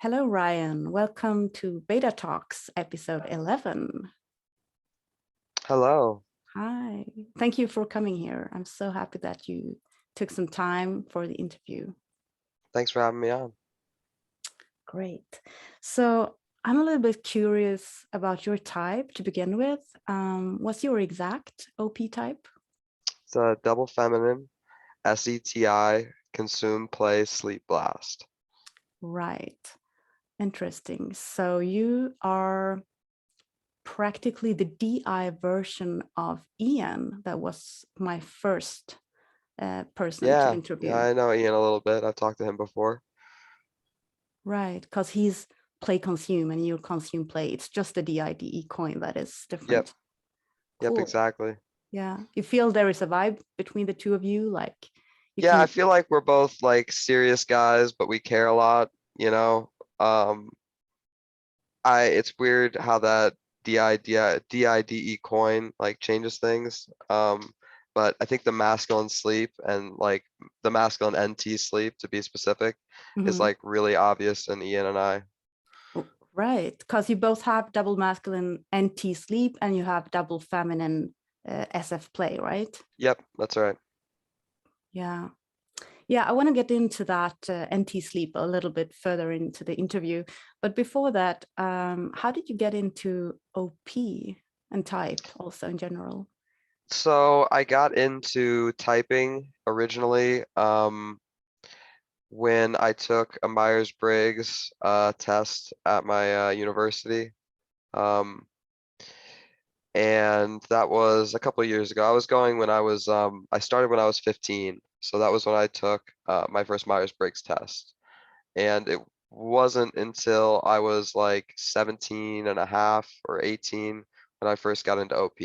Hello, Ryan. Welcome to BetaTalks, episode 11. Hello. Hi. Thank you for coming here. I'm so happy that you took some time for the interview. Thanks for having me on. Great. So I'm a little bit curious about your type to begin with. What's your exact OP type? It's a double feminine, SETI, consume, play, sleep, blast. Right. Interesting. So you are practically the DI version of Ian. That was my first person to Yeah, interview. I know Ian a little bit. I've talked to him before. Right, because he's play consume and you consume play. It's just the DIDE coin that is Yep, different. yep, Cool. exactly. Yeah. You feel there is a vibe between the two of you? Like you Yeah, I can, feel like we're both like serious guys, but we care a lot, you know. Um, it's weird how that DIDE coin like changes things. But I think the masculine sleep and like the masculine NT sleep to be specific is Mhm. like really obvious in Ian and I. Right. Because you both have double masculine NT sleep and you have double feminine SF play, right? Yep, that's right. Yeah. Yeah, I want to get into that NT sleep a little bit further into the interview. But before that, how did you get into OP and type also in general? So I got into typing originally when I took a Myers-Briggs test at my university. Um, and that was a couple of years ago. I was going when I started when I was 15. So that was when I took my first Myers-Briggs test. And it wasn't until I was like 17 and a half or 18 when I first got into OP.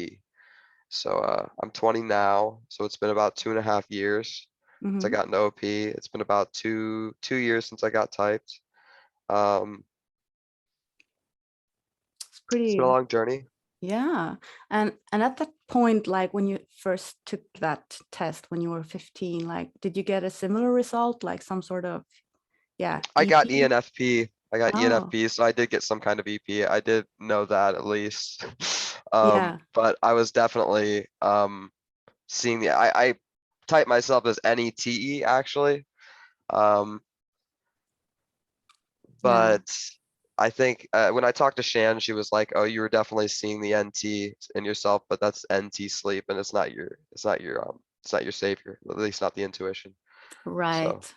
So I'm 20 now, so it's been about 2.5 years since I Mm-hmm. got into OP. It's been about two years since I got typed. Um, It's it's been a pretty, long journey. yeah. And at that point, like when you first took that test when you were 15, like did you get a similar result, like some sort of, yeah, I got EP? ENFP. I got Oh, ENFP, so I did get some kind of EP. I did know that at least. yeah. But I was definitely seeing I type myself as NETE actually. Um, Yeah. but I think when I talked to Shan, she was like, "Oh, you were definitely seeing the NT in yourself, but that's NT sleep, and it's not your savior, at least not the intuition." So Right.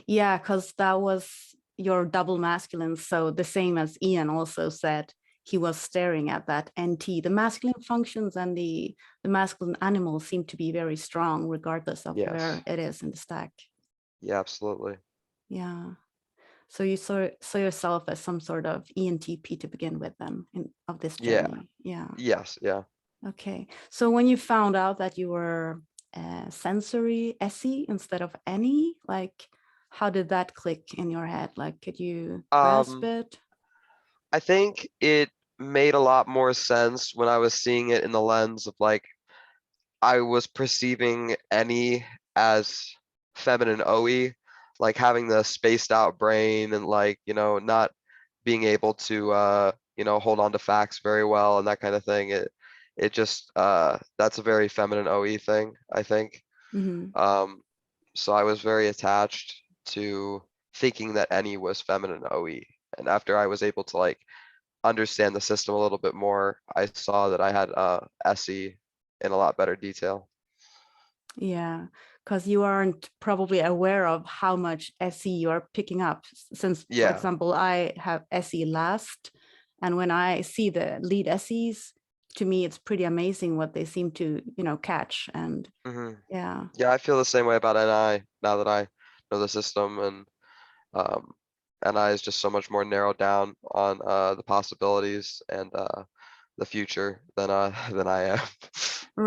Yeah, because that was your double masculine. So the same as Ian also said, he was staring at that NT. The masculine functions and the masculine animals seem to be very strong, regardless of where yes, it is in the stack. yeah, absolutely, Yeah. So you saw yourself as some sort of ENTP to begin with then of this yeah, journey. Yeah. yes, yeah. Okay. So when you found out that you were sensory SE instead of any, like how did that click in your head? Like could you grasp Um, it? I think it made a lot more sense when I was seeing it in the lens of like I was perceiving any as feminine OE, like having the spaced out brain and like, not being able to hold on to facts very well and that kind of thing. It just that's a very feminine OE thing, I think. Mm-hmm. Um, so I was very attached to thinking that any was feminine OE. And after I was able to like understand the system a little bit more, I saw that I had SE in a lot better detail. Yeah, because you aren't probably aware of how much SE you are picking up. Since, for Yeah. example, I have SE last, and when I see the lead SEs, to me it's pretty amazing what they seem to, catch. And hmm yeah, Yeah, I feel the same way about NI now that I know the system, and um, NI is just so much more narrowed down on the possibilities and the future than than I am.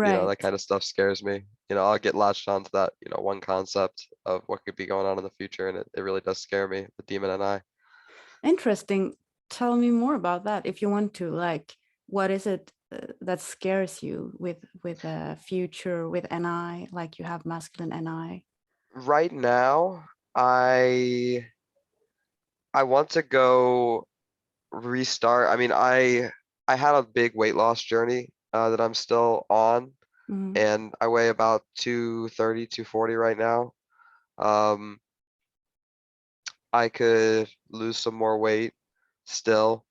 That right. kind of stuff scares me. I'll get latched onto that, one concept of what could be going on in the future, and it really does scare me, the demon NI. Interesting. Tell me more about that if you want to. Like, what is it that scares you with a future with NI? Like you have masculine NI. Right now, I I want to go restart. I mean, I had a big weight loss journey that I'm still on, Mm, and I weigh about 230, 240 right now. Um, I could lose some more weight still,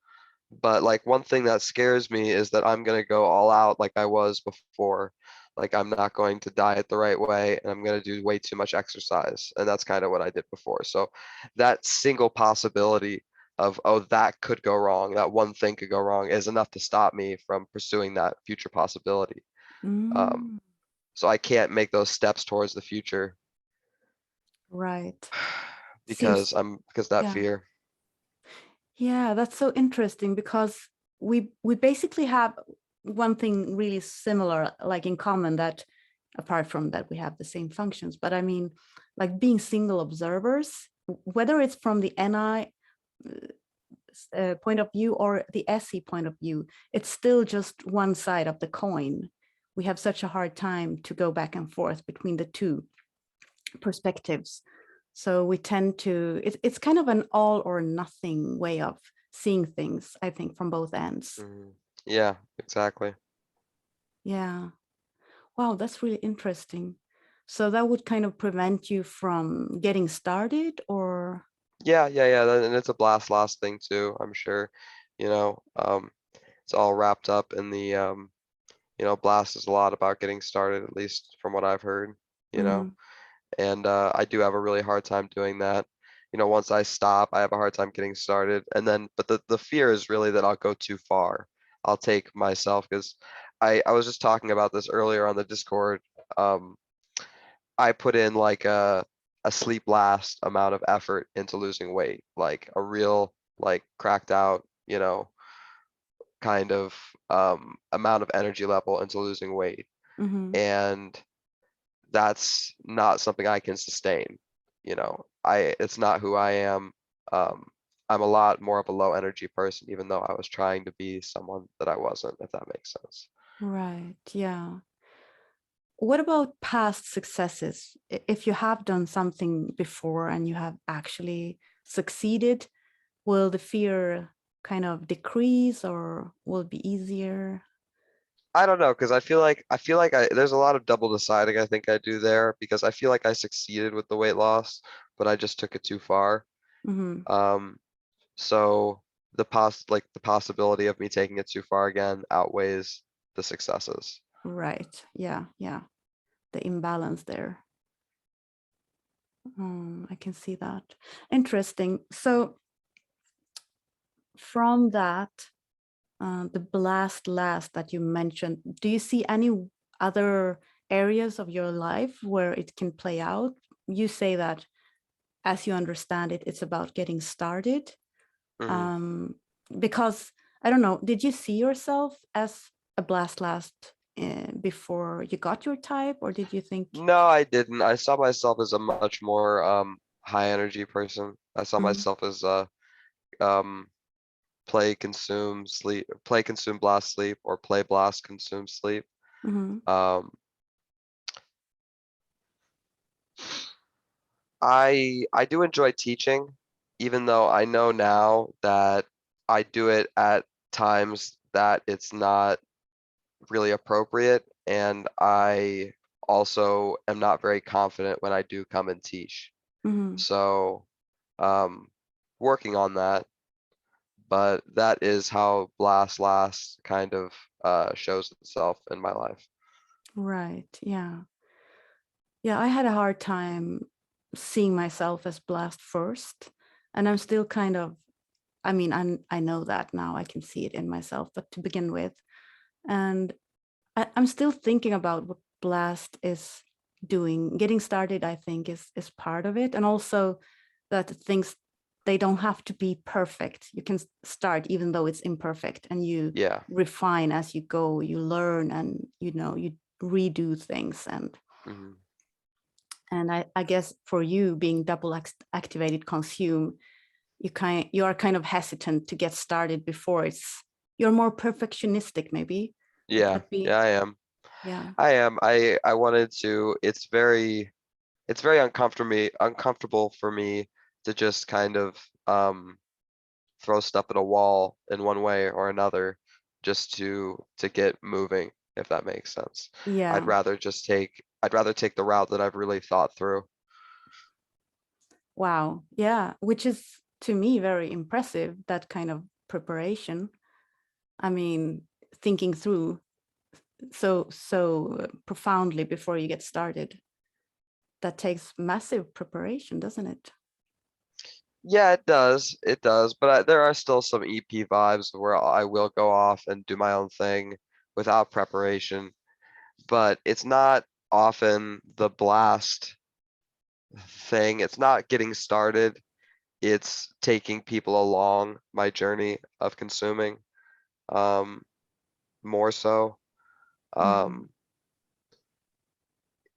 but like one thing that scares me is that I'm gonna go all out like I was before. Like I'm not going to diet the right way, and I'm gonna do way too much exercise, and that's kind of what I did before. So that single possibility of, oh, that could go wrong, that one thing could go wrong, is enough to stop me from pursuing that future possibility. Um, mm, so I can't make those steps towards the future right. Seems, because that yeah. fear. Yeah, that's so interesting because we basically have one thing really similar, like in common, that apart from that we have the same functions. But I mean, like being single observers, whether it's from the NI point of view or the SE point of view, it's still just one side of the coin. We have such a hard time to go back and forth between the two perspectives. So we tend to, it's kind of an all or nothing way of seeing things, I think, from both ends. Mhm. Yeah, exactly. Yeah. Wow, that's really interesting. So that would kind of prevent you from getting started or? Yeah, and it's a blast last thing too, I'm sure. You know, it's all wrapped up in the blast is a lot about getting started, at least from what I've heard, you know. Mhm, And I do have a really hard time doing that. Once I stop, I have a hard time getting started. And then, but the fear is really that I'll go too far. I'll take myself because I was just talking about this earlier on the Discord. Um, I put in like a sleep last amount of effort into losing weight, like a real like cracked out, kind of amount of energy level into losing weight. mhm. And that's not something I can sustain. It's not who I am. Um, I'm a lot more of a low energy person, even though I was trying to be someone that I wasn't, if that makes sense. Right. Yeah. What about past successes? If you have done something before and you have actually succeeded, will the fear kind of decrease or will it be easier? I don't know, because I feel like there's a lot of double deciding I think I do there because I feel like I succeeded with the weight loss, but I just took it too far. Mhm. Um, so the possibility of me taking it too far again outweighs the successes. Right. Yeah. Yeah. The imbalance there. I can see that. Interesting. So from that, the blast last that you mentioned, do you see any other areas of your life where it can play out? You say that, as you understand it, it's about getting started. Mhm. Um, because I don't know, did you see yourself as a blast last before you got your type, or did you think? No, I didn't. I saw myself as a much more high energy person. I saw Mm, myself as um play consume blast sleep, or play blast consume sleep. mhm, Um I do enjoy teaching, even though I know now that I do it at times that it's not really appropriate, and I also am not very confident when I do come and teach. mhm. So, um, working on that, but that is how Blast Last kind of shows itself in my life. Right. Yeah. Yeah. I had a hard time seeing myself as blast first. And I'm still kind of, I mean, I know that now, I can see it in myself, but to begin with. And I'm still thinking about what blast is doing. Getting started, I think, is part of it. And also that things, they don't have to be perfect. You can start even though it's imperfect, and you Yeah. refine as you go, you learn, and you redo things. Hmm. And I guess for you, being double activated consume, you are kind of hesitant to get started before it's, you're more perfectionistic, maybe. Would Yeah. that be? Yeah, I am. Yeah. I am. I wanted to. It's very uncomfortable for me to just kind of throw stuff at a wall in one way or another just to get moving, if that makes sense. Yeah. I'd rather take the route that I've really thought through. Wow. Yeah. Which is to me very impressive, that kind of preparation. I mean, thinking through so profoundly before you get started. That takes massive preparation, doesn't it? Yeah, it does. It does. But there are still some EP vibes where I will go off and do my own thing without preparation. But it's not often the blast thing. It's not getting started. It's taking people along my journey of consuming, more so. Mhm.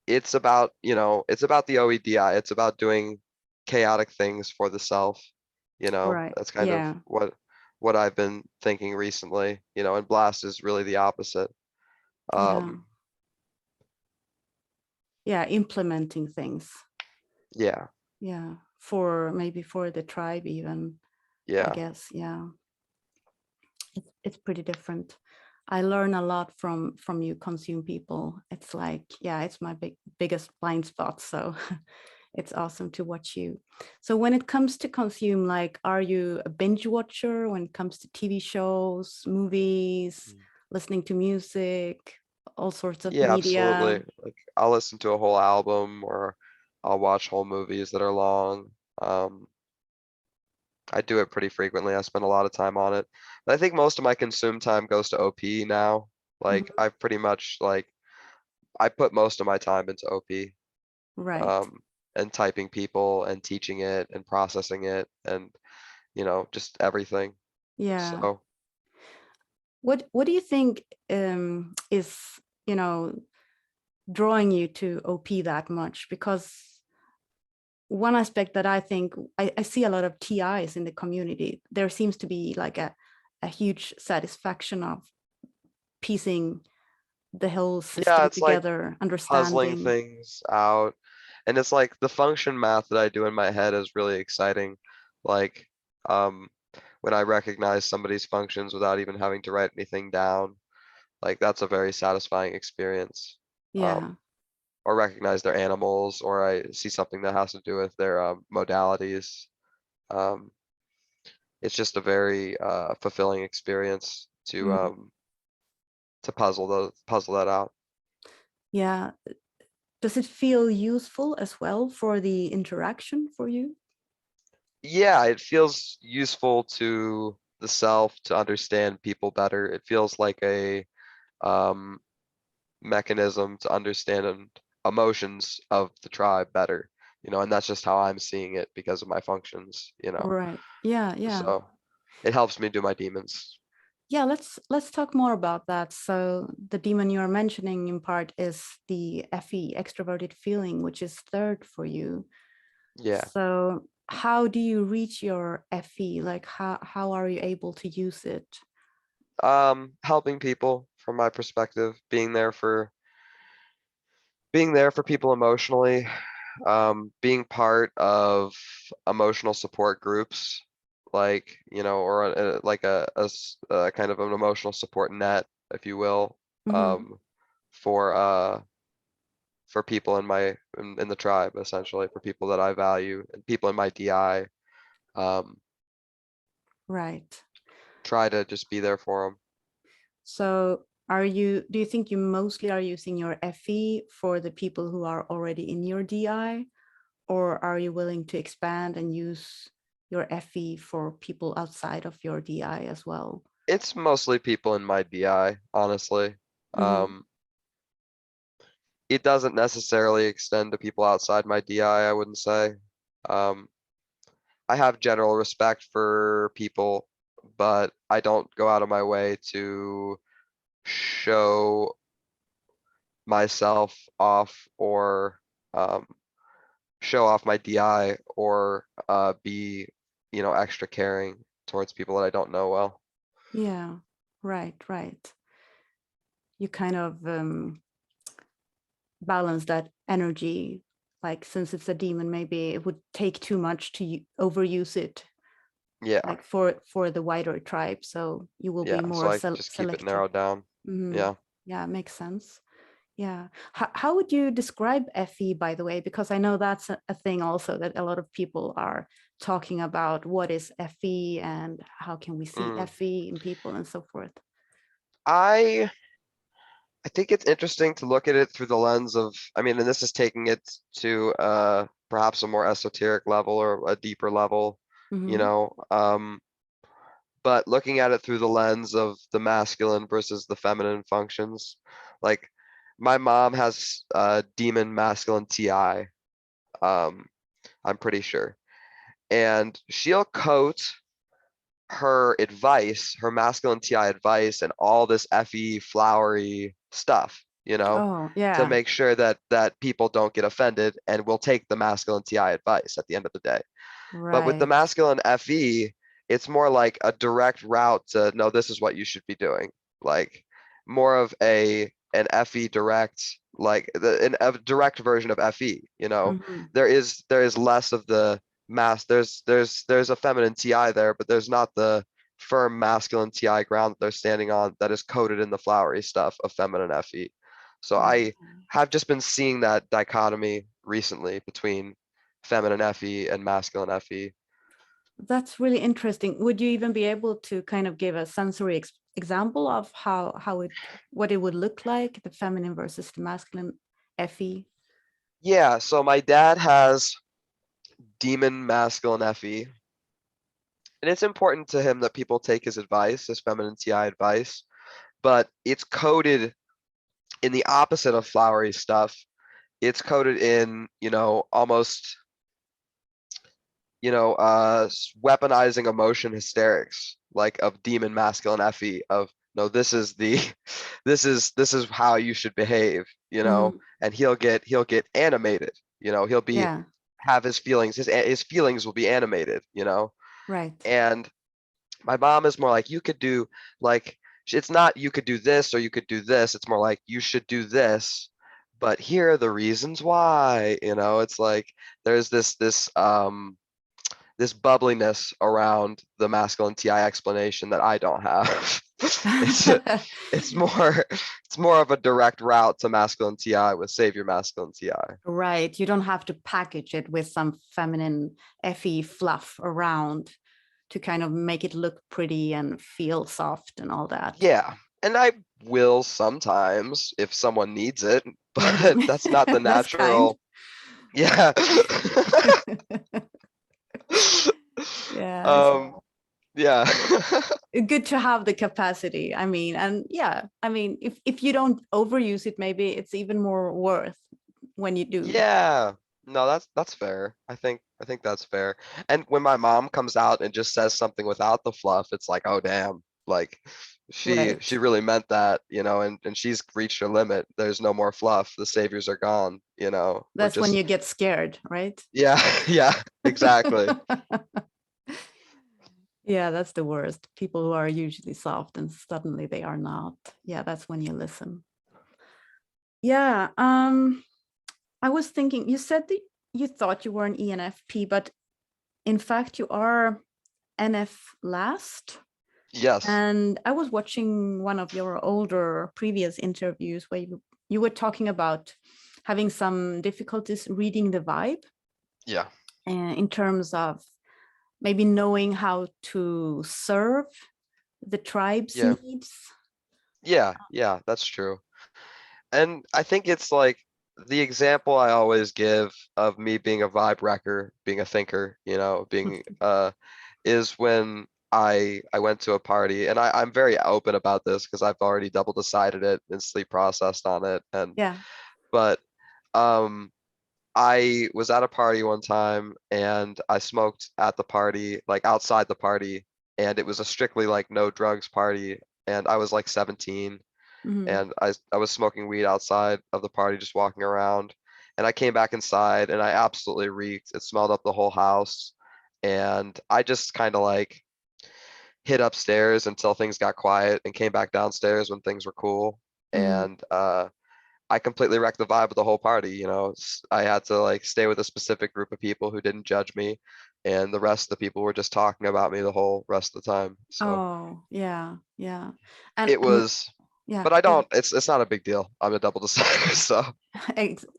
It's about, it's about the OEDI. It's about doing chaotic things for the self. Right. That's kind of Yeah. what I've been thinking recently, and Blast is really the opposite. Yeah. Um, Yeah. Implementing things. yeah, Yeah. For maybe for the tribe even, I yeah, guess. Yeah. It's pretty different. I learn a lot from you consume people. It's like, yeah, it's my biggest blind spot. So it's awesome to watch you. So when it comes to consume, like, are you a binge watcher when it comes to TV shows, movies, listening to music, all sorts of yeah, media? absolutely. Like I'll listen to a whole album or I'll watch whole movies that are long. Um, I do it pretty frequently. I spend a lot of time on it. But I think most of my consume time goes to OP now. Like Mhm. I pretty much I put most of my time into OP, Right. um, and typing people and teaching it and processing it and just everything. Yeah. So What do you think is, you know, drawing you to OP that much? Because one aspect that I think I see a lot of TIs in the community, there seems to be like a huge satisfaction of piecing the whole yeah, system it's like together, puzzling understanding. things out. And it's like the function math that I do in my head is really exciting. Like um, when I recognize somebody's functions without even having to write anything down, like that's a very satisfying experience. Yeah. Um, or recognize their animals, or I see something that has to do with their modalities. Um, it's just a very fulfilling experience Mm. to puzzle that out. Yeah. Does it feel useful as well for the interaction for you? Yeah, it feels useful to the self to understand people better. It feels like a um, mechanism to understand emotions of the tribe better, and that's just how I'm seeing it because of my functions. Right. Yeah, yeah. So it helps me do my demons. Yeah, let's talk more about that. So the demon you are mentioning in part is the FE, extroverted feeling, which is third for you. Yeah. So how do you reach your FE? Like how are you able to use it? Helping people from my perspective, being there for people emotionally, being part of emotional support groups, like, or like a kind of an emotional support net, if you will, Mhm. um, for uh, for people in the tribe, essentially, for people that I value and people in my DI. Um, Right. try to just be there for them. So do you think you mostly are using your FE for the people who are already in your DI, or are you willing to expand and use your FE for people outside of your DI as well? It's mostly people in my DI, honestly. Mhm. Um, it doesn't necessarily extend to people outside my DI, I wouldn't say. Um, I have general respect for people, but I don't go out of my way to show myself off or um, show off my DI or be, extra caring towards people that I don't know well. Yeah, right, right. You kind of balance that energy. Like since it's a demon, maybe it would take too much to overuse it Yeah. like for the wider tribe. So you will be Yeah. So more I just keep it selective. narrowed down. Hmm. Yeah. Yeah, makes sense. Yeah. How would you describe FE, by the way? Because I know that's a thing also that a lot of people are talking about. What is FE and how can we see Mm. FE in people and so forth? I I think it's interesting to look at it through the lens of, I mean, and this is taking it to perhaps a more esoteric level or a deeper level, you Hmm. know, but looking at it through the lens of the masculine versus the feminine functions. Like my mom has demon masculine TI, I'm pretty sure. And she'll coat her advice, her masculine TI advice, and all this FE flowery stuff, Oh, to yeah. make sure that people don't get offended and will take the masculine TI advice at the end of the day. But with the Right. masculine FE, it's more like a direct route to no, this is what you should be doing. Like more of an FE direct, like a direct version of FE, Hmm. There is less of the there's a feminine TI there, but there's not the firm masculine TI ground that they're standing on that is coated in the flowery stuff of feminine FE. So I Right. have just been seeing that dichotomy recently between feminine FE and masculine FE. That's really interesting. Would you even be able to kind of give a sensory example of how it what it would look like, the feminine versus the masculine FE? Yeah, so my dad has demon masculine FE, and it's important to him that people take his advice, his feminine TI advice, but it's coded in the opposite of flowery stuff. It's coded in, almost, weaponizing emotion hysterics, like of demon masculine FE of no, this is the this is how you should behave, Hmm. and he'll get animated, he'll be Yeah, have his feelings will be animated, right. and my mom is more like you could do like it's not you could do this or you could do this, it's more like you should do this, but here are the reasons why, it's like there's this bubbliness around the masculine TI explanation that I don't have. it's it's more it's more of a direct route to masculine TI with Savior masculine TI. Right. You don't have to package it with some feminine FE fluff around to kind of make it look pretty and feel soft and all that. Yeah, and I will sometimes if someone needs it, but Mhm. that's not the That's kind. natural. Yeah. Yeah, it's um yeah. good to have the capacity. I mean, and yeah, I mean, if you don't overuse it, maybe it's even more worth when you do. Yeah. No, that's fair. I think that's fair. And when my mom comes out and just says something without the fluff, it's like, oh damn. Like she Right. really meant that, and she's reached her limit. There's no more fluff. The saviors are gone, We're That's when just you get scared, right? yeah, yeah, exactly. Yeah, that's the worst. People who are usually soft and suddenly they are not. Yeah, that's when you listen. Yeah, I was thinking, you said that you thought you were an ENFP, but in fact you are NF last. Yes. And I was watching one of your older previous interviews where you were talking about having some difficulties reading the vibe Yeah. in terms of maybe knowing how to serve the tribe's Yeah. needs. Yeah. Yeah, that's true. And I think it's like the example I always give of me being a vibe wrecker, being a thinker, being is when I went to a party, and I'm very open about this because I've already double decided it and sleep processed on it. And Yeah. but um I was at a party one time and I smoked at the party, like outside the party, and it was a strictly like no drugs party, and I was like 17, Mhm. and I was smoking weed outside of the party, just walking around. And I came back inside and I absolutely reeked. It smelled up the whole house. And I just kind of like hid upstairs until things got quiet and came back downstairs when things were cool. Mhm. And I completely wrecked the vibe of the whole party. I had to like stay with a specific group of people who didn't judge me. and the rest of the people were just talking about me the whole rest of the time. So Oh, yeah, yeah. it And was, yeah, but I don't, it's not a big deal. I'm a double decider, so.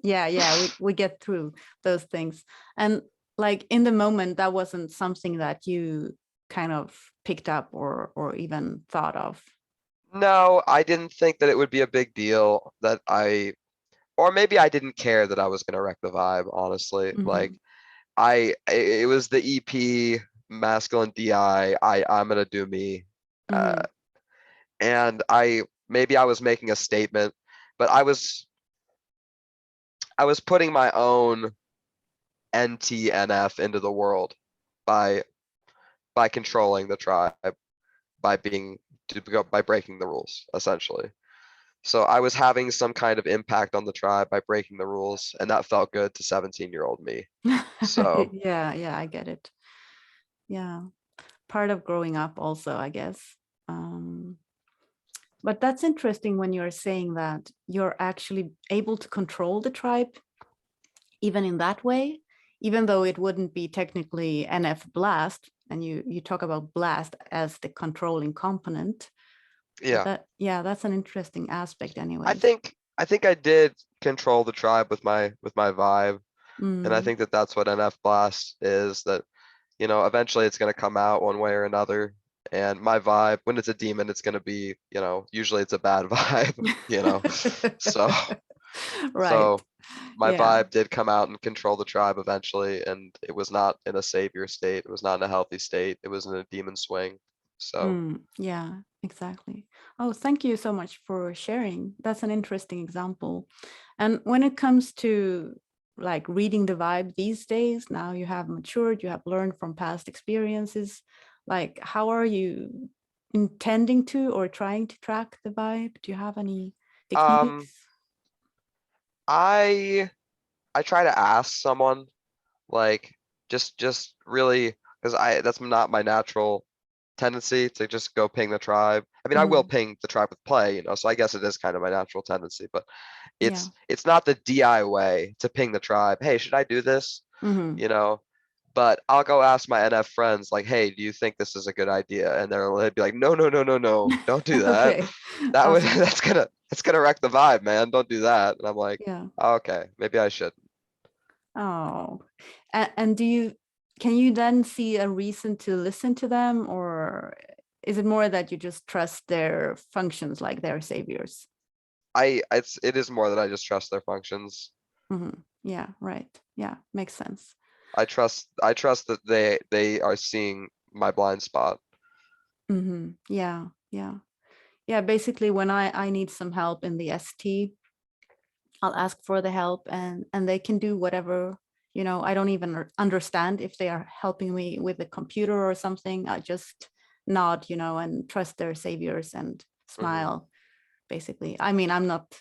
yeah, yeah, we get through those things. And like in the moment, that wasn't something that you kind of picked up or even thought of. No, I didn't think that it would be a big deal that or maybe I didn't care that I was gonna wreck the vibe, honestly. Like Hmm. it was the EP masculine DI. I'm gonna do me. Uh, Hmm. and maybe I was making a statement, but I was putting my own NTNF into the world by controlling the tribe, by by breaking the rules, essentially. So I was having some kind of impact on the tribe by breaking the rules, and that felt good to 17-year-old me. So Yeah, yeah, I get it. Yeah, part of growing up also, I guess. Um, but that's interesting when you're saying that you're actually able to control the tribe even in that way, even though it wouldn't be technically NF blast, and you talk about blast as the controlling component. But yeah, that, yeah, that's an interesting aspect I anyways. think I think I did control the tribe with my vibe, and I Mm. think that that's what NF Blast is. That eventually it's gonna come out one way or another. And my vibe, when it's a demon, it's gonna be, usually it's a bad vibe. So Right. so my Yeah. vibe did come out and control the tribe eventually, and it was not in a savior state. It was not in a healthy state. It was in a demon swing. So Yeah, exactly. Oh, thank you so much for sharing. That's an interesting example. And when it comes to like reading the vibe these days, now you have matured, you have learned from past experiences. Like, how are you intending to or trying to track the vibe? Do you have any um techniques? I I try to ask someone, like, just really, because I that's not my natural tendency to just go ping the tribe. I mean, I will Hmm. ping the tribe with play, so I guess it is kind of my natural tendency, but Yeah. it's not the DI way to ping the tribe. Hey, should I do this? Hmm. You know, but I'll go ask my NF friends, like, hey, do you think this is a good idea? And they'd be like, no, no, no, no, no, don't do that. Okay. That would Awesome. that's gonna wreck the vibe, man. Don't do that. And I'm like, Yeah. "Oh, okay, maybe I should." Oh, and can you then see a reason to listen to them, or is it more that you just trust their functions like they're saviors? It is more that I just trust their functions. Yeah, right. Yeah, makes sense. I trust that they are seeing my blind spot. Yeah, yeah, yeah. Basically, when I need some help in the ST, I'll ask for the help, and they can do whatever. I don't even understand if they are helping me with the computer or something. I just nod, and trust their saviors and Hmm. smile. Basically, I mean, I'm not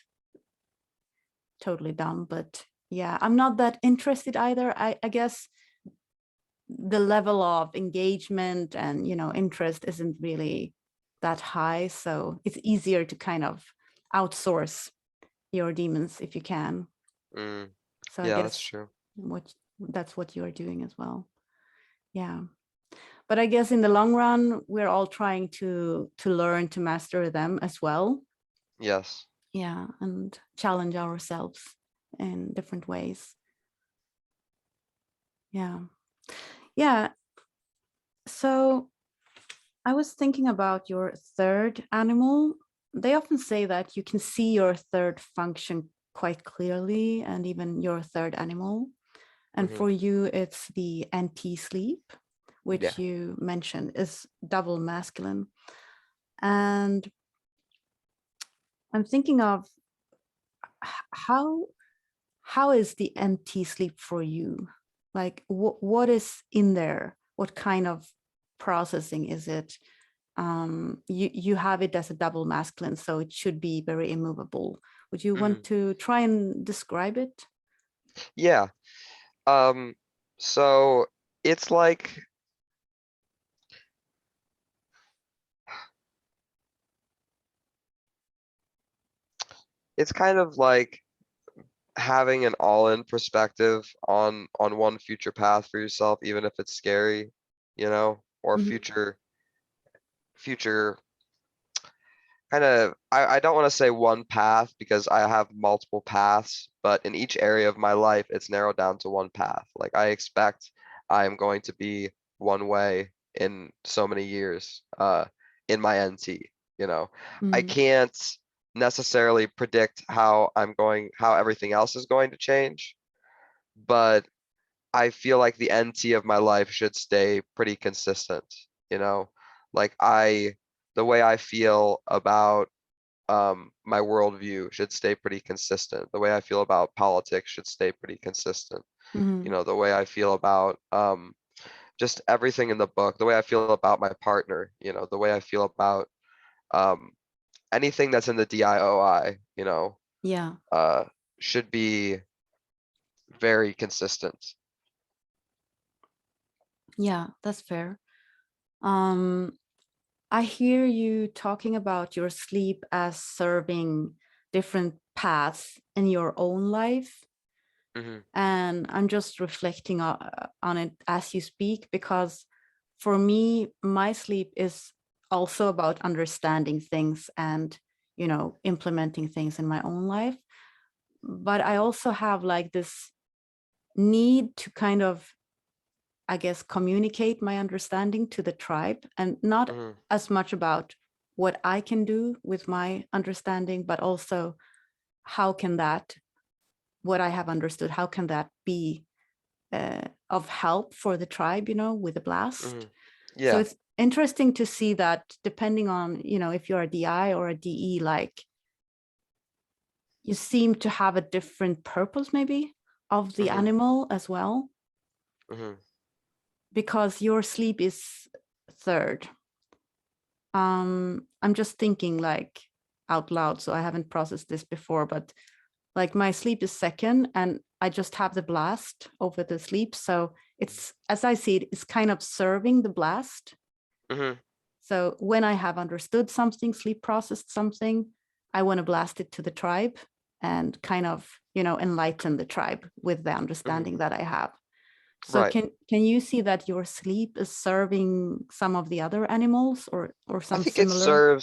totally dumb, but yeah, I'm not that interested either. I guess the level of engagement and interest isn't really that high, so it's easier to kind of outsource your demons if you can. Mm, So I yeah, that's guess true. that's what you are doing as well. Yeah. But I guess in the long run, we're all trying to learn to master them as well. Yes. Yeah, and challenge ourselves in different ways. Yeah. Yeah. So I was thinking about your third animal. They often say that you can see your third function quite clearly, and even your third animal. And Hmm. for you, it's the anti-sleep, Yeah. which you mentioned is double masculine. And I'm thinking of how how is the anti-sleep for you? Like what is in there? What kind of processing is it? You have it as a double masculine, so it should be very immovable. Would you want Hmm. to try and describe it? Yeah. Um, so it's like it's kind of like having an all-in perspective on one future path for yourself, even if it's scary, or Mhm. future kind of, I don't want to say one path because I have multiple paths, but in each area of my life, it's narrowed down to one path. Like I expect I am going to be one way in so many years, in my NT, you know. I Mhm. can't necessarily predict how everything else is going to change, but I feel like the NT of my life should stay pretty consistent, you know. Like the way I feel about my worldview should stay pretty consistent. The way I feel about politics should stay pretty consistent. Mhm. The way I feel about just everything in the book, the way I feel about my partner, the way I feel about um, anything that's in the DIOI, Yeah. uh, should be very consistent. Yeah, that's fair. Um, I hear you talking about your sleep as serving different paths in your own life. Hmm. And I'm just reflecting on it as you speak, because for me, my sleep is also about understanding things and, implementing things in my own life. But I also have like this need to kind of, I guess, communicate my understanding to the tribe, and not Hmm. as much about what I can do with my understanding, but also how can that, what I have understood, how can that be of help for the tribe, with the Hmm. blast. So Yeah. it's interesting to see that depending on, if you're a DI or a DE, like you seem to have a different purpose maybe of the Hmm. animal as well, Hmm. because your sleep is third. I'm just thinking like out loud, so I haven't processed this before, but like my sleep is second and I just have the blast over the sleep. So it's, as I see it, it's kind of serving the blast. Hmm. So when I have understood something, sleep processed something, I want to blast it to the tribe and kind of, enlighten the tribe with the Hmm. understanding that I have. So Right. can you see that your sleep is serving some of the other animals, or I some think it similar?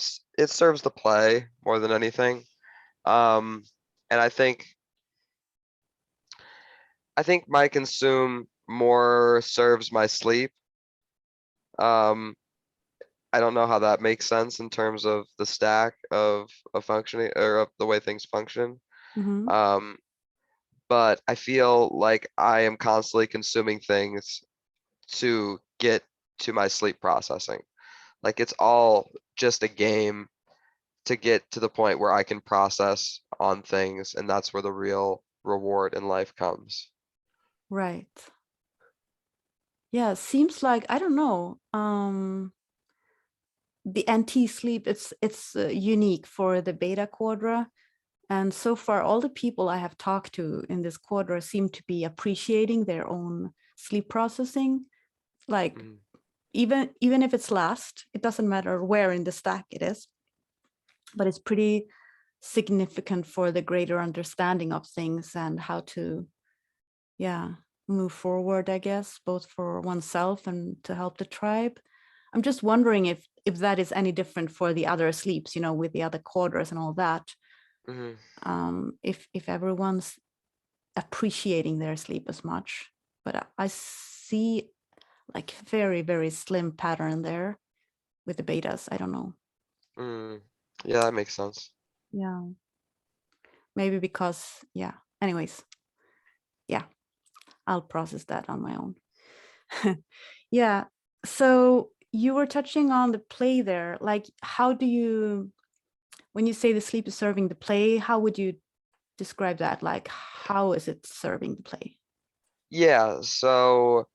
serves the play more than anything. Um, and I think my consume more serves my sleep. Um, I don't know how that makes sense in terms of the stack of functioning or of the way things function. Mm-hmm. Um, but I feel like I am constantly consuming things to get to my sleep processing. Like it's all just a game to get to the point where I can process on things, and that's where the real reward in life comes. Right. Yeah, seems like, I don't know. The NT sleep, it's unique for the beta quadra, and so far all the people I have talked to in this quadra seem to be appreciating their own sleep processing. Like Mhm. even if it's last, it doesn't matter where in the stack it is, but it's pretty significant for the greater understanding of things and how to, yeah, move forward, I guess, both for oneself and to help the tribe. I'm just wondering if that is any different for the other sleeps, with the other quarters and all that. Mhm. If everyone's appreciating their sleep as much, but I see like very very slim pattern there with the betas. I don't know. Mm. Yeah, that makes sense. Yeah, maybe because, yeah. Anyways, yeah, I'll process that on my own. Yeah. So you were touching on the play there. Like, how do you, when you say the sleep is serving the play, how would you describe that? Like, how is it serving the play? Yeah, so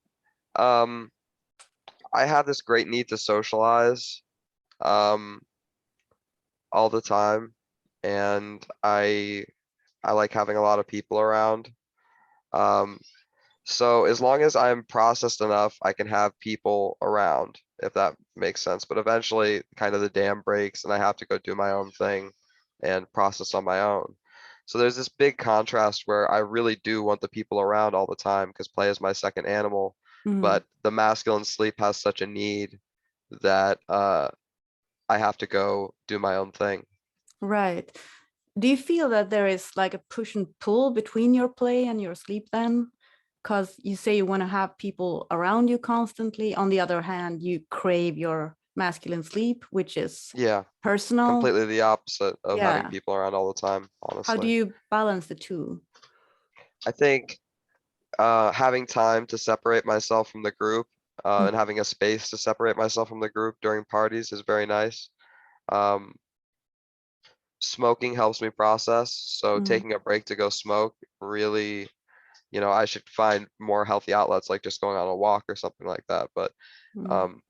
um I have this great need to socialize um all the time, and I like having a lot of people around. Um so as long as I'm processed enough, I can have people around, if that makes sense. But eventually kind of the dam breaks and I have to go do my own thing and process on my own. So there's this big contrast where I really do want the people around all the time because play is my second animal, Mm, but the masculine sleep has such a need that I have to go do my own thing. right. Do you feel that there is like a push and pull between your play and your sleep then? Because you say you want to have people around you constantly. On the other hand, you crave your masculine sleep, which is Yeah, personal. completely the opposite of having Yeah. people around all the time, How do honestly. you balance the two? I think having time to separate myself from the group Mm, and having a space to separate myself from the group during parties is very nice. Um, Smoking helps me process, so mm, taking a break to go smoke really, I should find more healthy outlets like just going on a walk or something like that. But mm, um,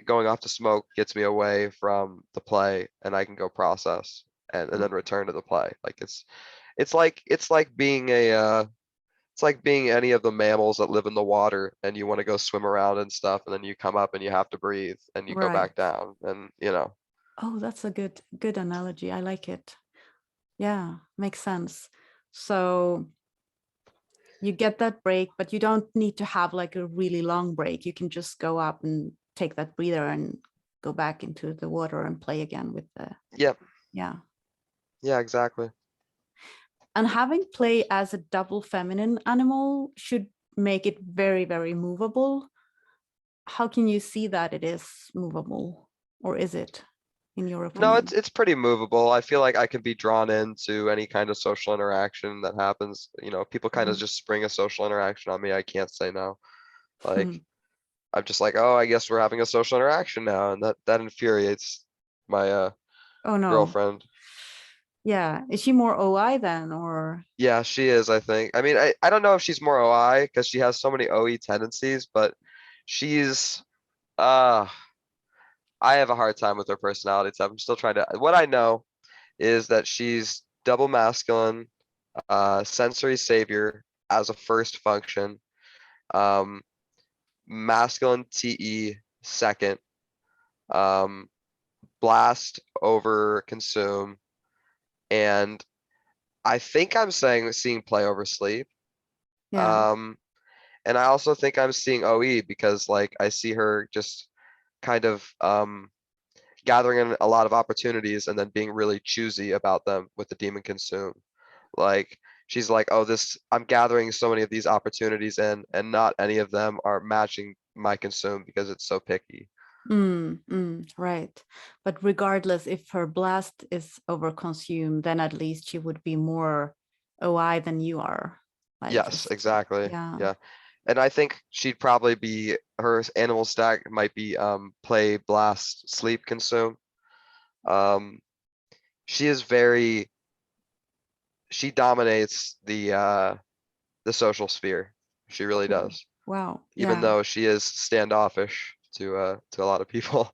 going off to smoke gets me away from the play and I can go process and then return to the play. Like it's like being it's like being any of the mammals that live in the water and you want to go swim around and stuff and then you come up and you have to breathe and you go right. back down and Oh, that's a good analogy. I like it. Yeah, makes sense. So you get that break, but you don't need to have like a really long break. You can just go up and take that breather and go back into the water and play again with the, yeah, yeah. yeah, exactly. And having play as a double feminine animal should make it very, very movable. How can you see that it is movable? Or is it, in your No, opinion? it's pretty movable. I feel like I can be drawn into any kind of social interaction that happens. People kind of Mhm. just spring a social interaction on me. I can't say no. Like I'm just like, oh, I guess we're having a social interaction now, and that infuriates my Oh no. girlfriend. Yeah. Is she more OI then? Or Yeah, she is, I think. I mean, I don't know if she's more OI because she has so many OE tendencies, but she's uh I have a hard time with her personality type. I'm still trying to what I know is that she's double masculine, sensory savior as a first function, um, masculine TE second, um, blast over consume, and I think I'm saying seeing play over sleep. yeah. Um, and I also think I'm seeing OE because like I see her just kind of gathering in a lot of opportunities and then being really choosy about them with the demon consume. Like she's like, oh, I'm gathering so many of these opportunities in, and not any of them are matching my consume because it's so picky. Right. But regardless, if her blast is overconsumed, then at least she would be more OI than you are. Like Yes, just, exactly. yeah. Yeah. And I think she'd probably be her animal stack might be play, blast, sleep, consume. Um she is very she dominates the social sphere. She really Oh, does. wow. Even Yeah. though she is standoffish to a lot of people.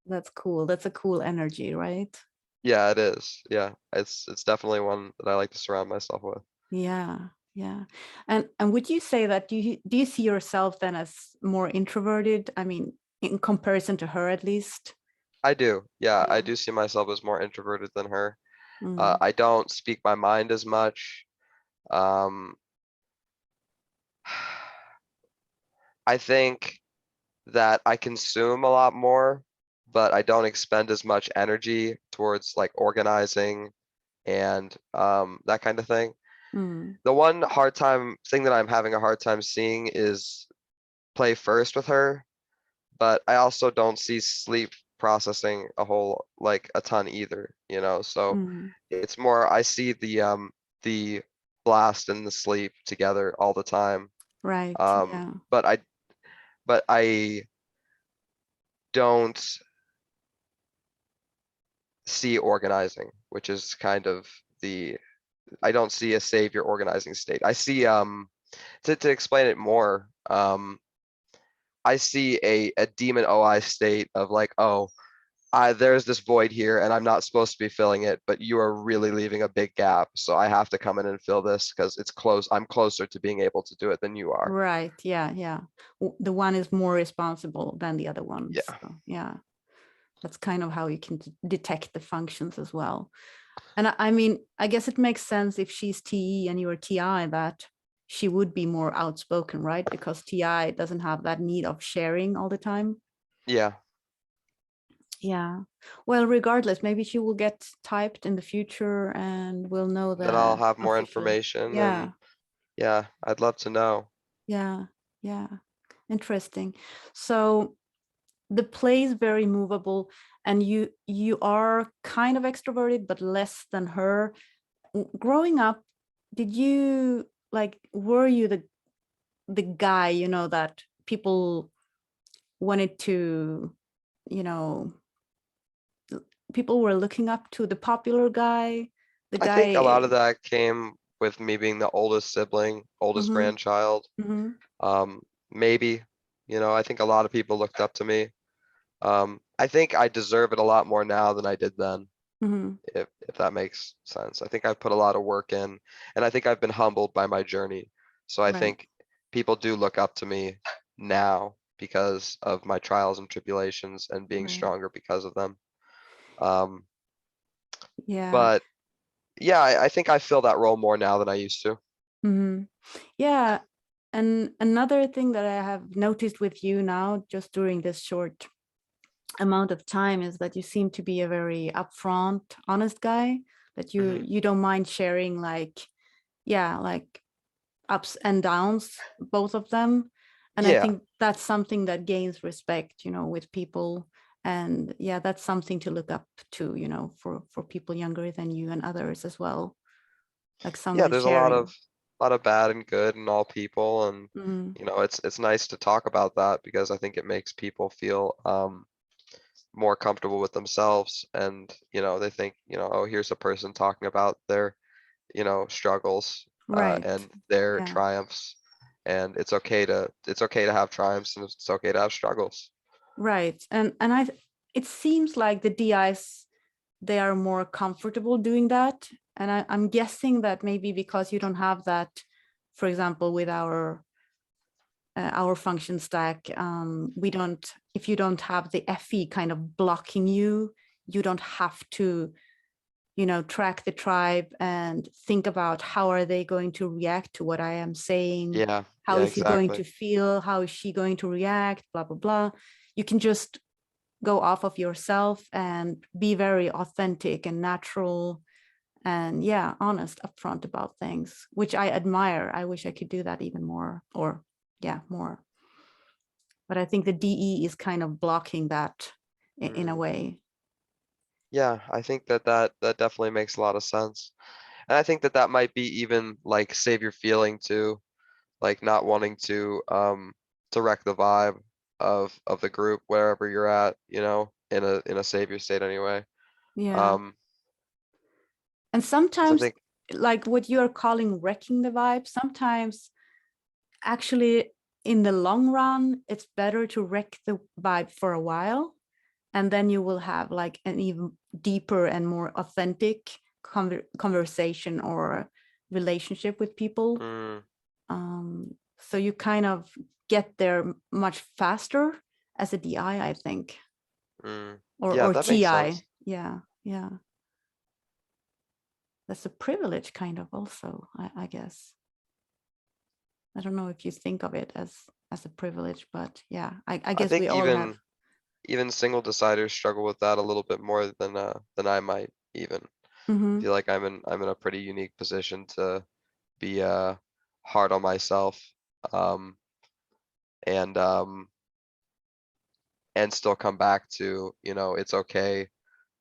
That's cool. That's a cool energy, right? Yeah, it is. Yeah. It's definitely one that I like to surround myself with. Yeah. Yeah. And would you say that do you see yourself then as more introverted? I mean, in comparison to her at least? I do. Yeah, I Yeah. do see myself as more introverted than her. Mm, I don't speak my mind as much. Um, I think that I consume a lot more, but I don't expend as much energy towards like organizing and that kind of thing. mm, The one hard time thing that I'm having a hard time seeing is play first with her, but I also don't see sleep processing like a ton either. So mm. it's more I see the blast and the sleep together all the time. Right. Um, Yeah. but I don't see organizing, which is kind of the I don't see a savior organizing state. I see to explain it more, I see a demon OI state of like, oh, there's this void here and I'm not supposed to be filling it, but you are really leaving a big gap. So I have to come in and fill this because it's close. I'm closer to being able to do it than you are. Right. Yeah. Yeah. The one is more responsible than the other one. Yeah. So yeah, that's kind of how you can detect the functions as well. And I mean, I guess it makes sense if she's TE and you're TI that she would be more outspoken, right? Because TI doesn't have that need of sharing all the time. Yeah, Yeah. Well, regardless, maybe she will get typed in the future and we'll know then I'll the have more official. information and Yeah. yeah, I'd love to know. Yeah. Yeah. Interesting. So the play is very movable and you are kind of extroverted, but less than her. Growing up, did you like, were you the guy, you know, that people wanted to, you know, people were looking up to, the popular guy, the I think a lot of guy. that came with me being the oldest sibling, oldest Mm-hmm, grandchild. mm-hmm, Maybe, I think a lot of people looked up to me. I think I deserve it a lot more now than I did then, mm-hmm. if that makes sense. I think I've put a lot of work in, and I think I've been humbled by my journey. So I Right, think people do look up to me now because of my trials and tribulations and being right. stronger because of them. Um, Yeah. but yeah, I think I fill that role more now than I used to. Mm-hmm. Yeah. And another thing that I have noticed with you now, just during this short amount of time, is that you seem to be a very upfront, honest guy, that you Hmm. you don't mind sharing, like, yeah, like ups and downs, both of them. And I Yeah, think that's something that gains respect, you know, with people. And yeah, that's something to look up to, you know, for people younger than you and others as well, like yeah. someone There's sharing. a lot of bad and good in all people, and Mm, it's nice to talk about that because I think it makes people feel more comfortable with themselves, and they think, oh, here's a person talking about their struggles right. and their Yeah. triumphs, and it's okay to have triumphs and it's okay to have struggles. Right. And it seems like the DIs, they are more comfortable doing that. And I'm guessing that maybe because you don't have that, for example, with our function stack, we don't, if you don't have the FE kind of blocking you, you don't have to, you know, track the tribe and think about how are they going to react to what I am saying, Yeah, how yeah, is he going exactly. to feel, how is she going to react, blah blah blah. You can just go off of yourself and be very authentic and natural and, yeah, honest upfront about things, which I admire. I wish I could do that even more, or yeah, more. But I think the DE is kind of blocking that in a Mm, way. yeah, I think that definitely makes a lot of sense, and I think that might be even like savior feeling too, like not wanting to wreck the vibe of the group wherever you're at, in a savior state anyway. Yeah. Um, And 'Cause I sometimes, think, like what you're calling wrecking the vibe, sometimes actually in the long run, it's better to wreck the vibe for a while. And then you will have like an even deeper and more authentic conversation or relationship with people. mm, So you kind of get there much faster as a DI, I think, mm, or yeah, that makes TI. sense. Yeah, yeah. That's a privilege, kind of, also, I guess. I don't know if you think of it as a privilege, but yeah, I I guess we think all have. even single deciders struggle with that a little bit more than I might even. I Mm-hmm. feel like I'm in a pretty unique position to be hard on myself, um, and still come back to, it's okay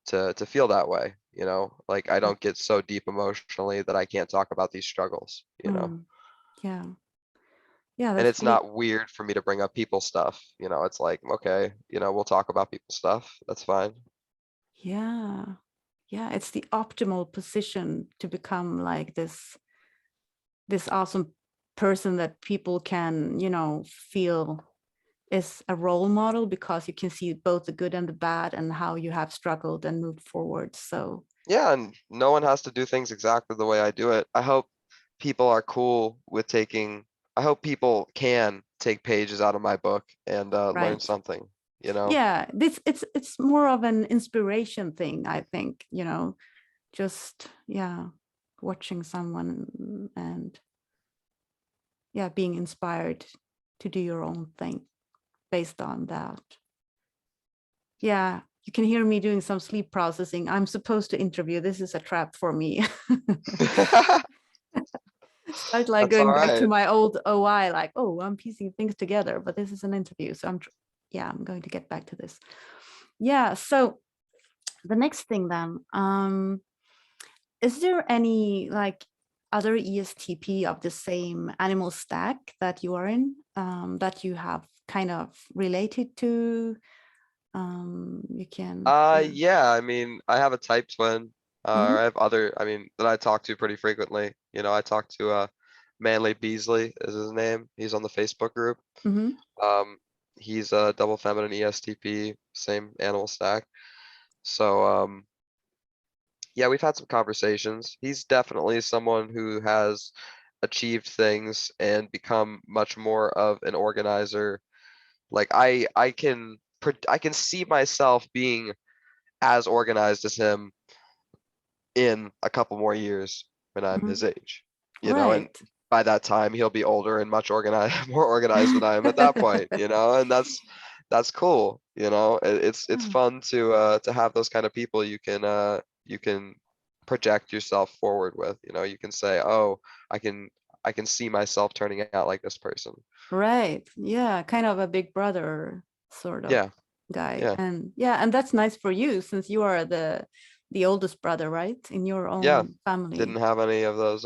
to feel that way, like I don't get so deep emotionally that I can't talk about these struggles. Mm, yeah, yeah, And that's it's really, not weird for me to bring up people stuff, it's like, okay, we'll talk about people stuff. That's fine. yeah, yeah. It's the optimal position to become like this awesome person that people can, you know, feel is a role model, because you can see both the good and the bad and how you have struggled and moved forward. So Yeah, and no one has to do things exactly the way I do it. I hope people are cool with I hope people can take pages out of my book and learn right. something, you know? Yeah, this it's more of an inspiration thing, I think, you know. just, yeah, watching someone and yeah, being inspired to do your own thing based on that. Yeah, you can hear me doing some sleep processing. I'm supposed to interview. This is a trap for me. Start like That's all going back to right. my old OI, like, oh, I'm piecing things together, but this is an interview. So I'm going to get back to this. Yeah. So the next thing then, is there any like other ESTP of the same animal stack that you are in, that you have kind of related to? You can, Yeah, I mean, I have a type twin. Mhm, I have other, I mean, that I talk to pretty frequently. You know, I talk to Manly Beasley is his name. He's on the Facebook group. mhm, Um, he's a double feminine ESTP, same animal stack. So yeah, we've had some conversations. He's definitely someone who has achieved things and become much more of an organizer. Like I can see myself being as organized as him in a couple more years when I'm mhm. his age, you know, and Right. by that time he'll be older and much organized, more organized than I am at that point, you know, and that's cool, you know. It's Yeah, fun to have those kind of people you can project yourself forward with, you know, you can say, oh, I can I can see myself turning out like this person. right. Yeah, kind of a big brother sort of Yeah, guy. yeah, And yeah, and that's nice for you since you are the oldest brother, right? In your yeah. own Didn't family. have any of those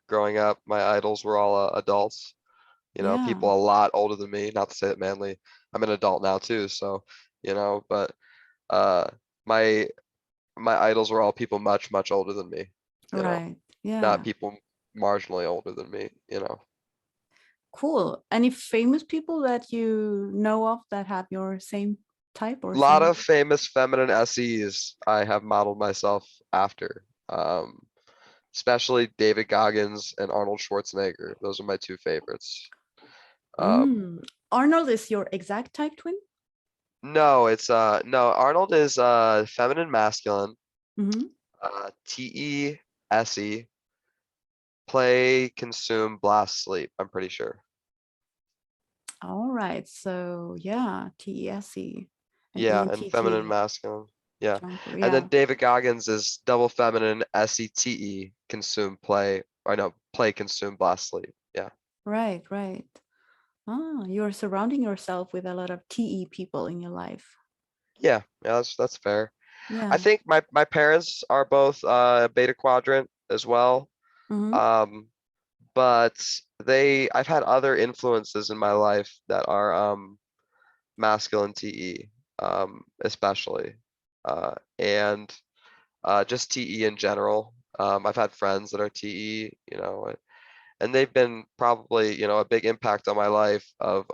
growing up. My idols were all adults. You know, Yeah, people a lot older than me. Not to say that Manly, I'm an adult now too, so you know, but uh my my idols were all people much, much older than me, you know, right. not Yeah. people marginally older than me, you know. Cool. Any famous people that you know of that have your same type or A lot same? of famous feminine SEs I have modeled myself after. Especially David Goggins and Arnold Schwarzenegger. Those are my two favorites. Um, Mm. Arnold is your exact type twin? no, it's no, Arnold is feminine masculine, Hmm. TESE, play, consume, blast, sleep. I'm pretty sure. All right. So yeah, TESE and Yeah, and feminine ENTP masculine. Yeah. jumper. And then Yeah. David Goggins is double feminine, SETE, consume, play, or no, play, consume, blast, sleep. Yeah. Right, right. Ah, you're surrounding yourself with a lot of TE people in your life. Yeah, yeah, that's fair. I Yeah. think my parents are both beta quadrant as well. Hmm. Um, but I've had other influences in my life that are masculine TE, especially. And just TE in general. I've had friends that are TE, you know, and they've been probably, you know, a big impact on my life of